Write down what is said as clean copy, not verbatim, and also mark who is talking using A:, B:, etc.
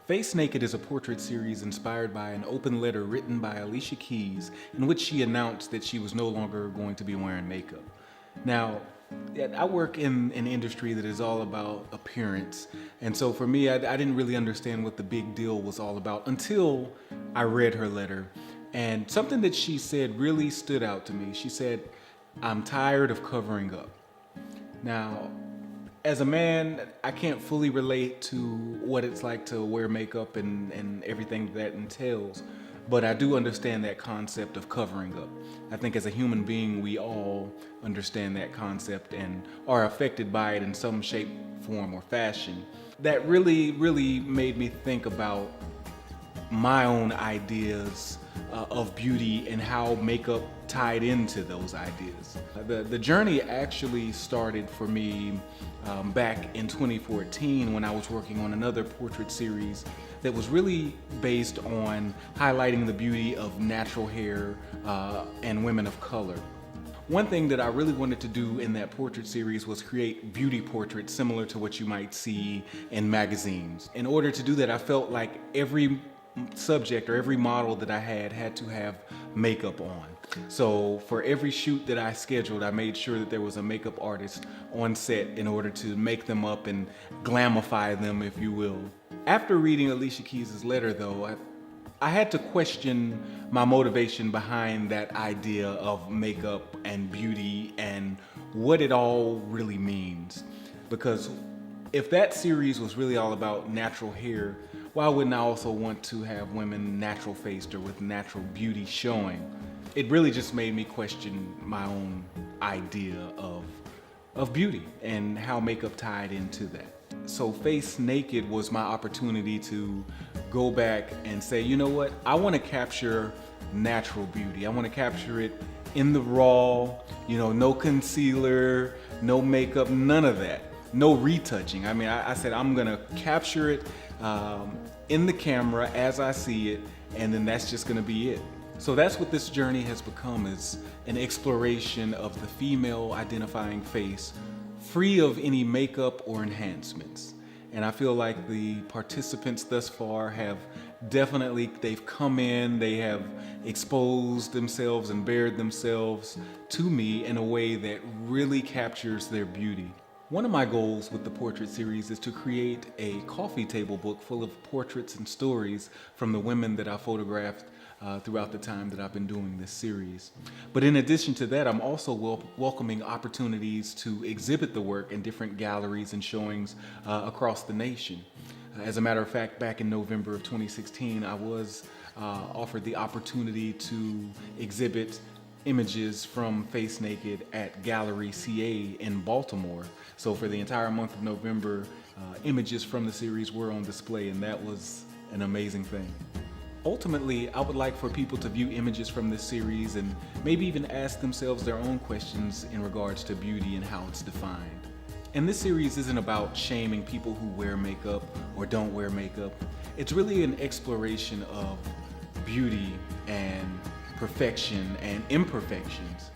A: Face Naked is a portrait series inspired by an open letter written by Alicia Keys in which she announced that she was no longer going to be wearing makeup. Now, I work in an industry that is all about appearance, and so for me, I didn't really understand what the big deal was all about until I read her letter. And something that she said really stood out to me. She said, "I'm tired of covering up." Now, as a man, I can't fully relate to what it's like to wear makeup and everything that entails, but I do understand that concept of covering up. I think as a human being, we all understand that concept and are affected by it in some shape, form, or fashion. That really made me think about my own ideas of beauty and how makeup tied into those ideas. The journey actually started for me back in 2014 when I was working on another portrait series that was really based on highlighting the beauty of natural hair and women of color. One thing that I really wanted to do in that portrait series was create beauty portraits similar to what you might see in magazines. In order to do that, I felt like every subject or every model that I had to have makeup on. So for every shoot that I scheduled, I made sure that there was a makeup artist on set in order to make them up and glamify them, if you will. After reading Alicia Keys' letter though, I had to question my motivation behind that idea of makeup and beauty and what it all really means. Because if that series was really all about natural hair, why wouldn't I also want to have women natural faced or with natural beauty showing? It really just made me question my own idea of beauty and how makeup tied into that. So Face Naked was my opportunity to go back and say, you know what? I want to capture natural beauty. I want to capture it in the raw, no concealer, no makeup, none of that. No retouching. I mean, I said I'm gonna capture it in the camera as I see it, and then that's just gonna be it. So that's what this journey has become, is an exploration of the female identifying face, free of any makeup or enhancements. And I feel like the participants thus far have they've come in, they have exposed themselves and bared themselves to me in a way that really captures their beauty. One of my goals with the portrait series is to create a coffee table book full of portraits and stories from the women that I photographed throughout the time that I've been doing this series. But in addition to that, I'm also welcoming opportunities to exhibit the work in different galleries and showings across the nation. As a matter of fact, back in November of 2016, I was offered the opportunity to exhibit images from Face Naked at Gallery CA in Baltimore. So for the entire month of November, images from the series were on display, and that was an amazing thing. Ultimately, I would like for people to view images from this series and maybe even ask themselves their own questions in regards to beauty and how it's defined. And this series isn't about shaming people who wear makeup or don't wear makeup. It's really an exploration of beauty and perfection and imperfections.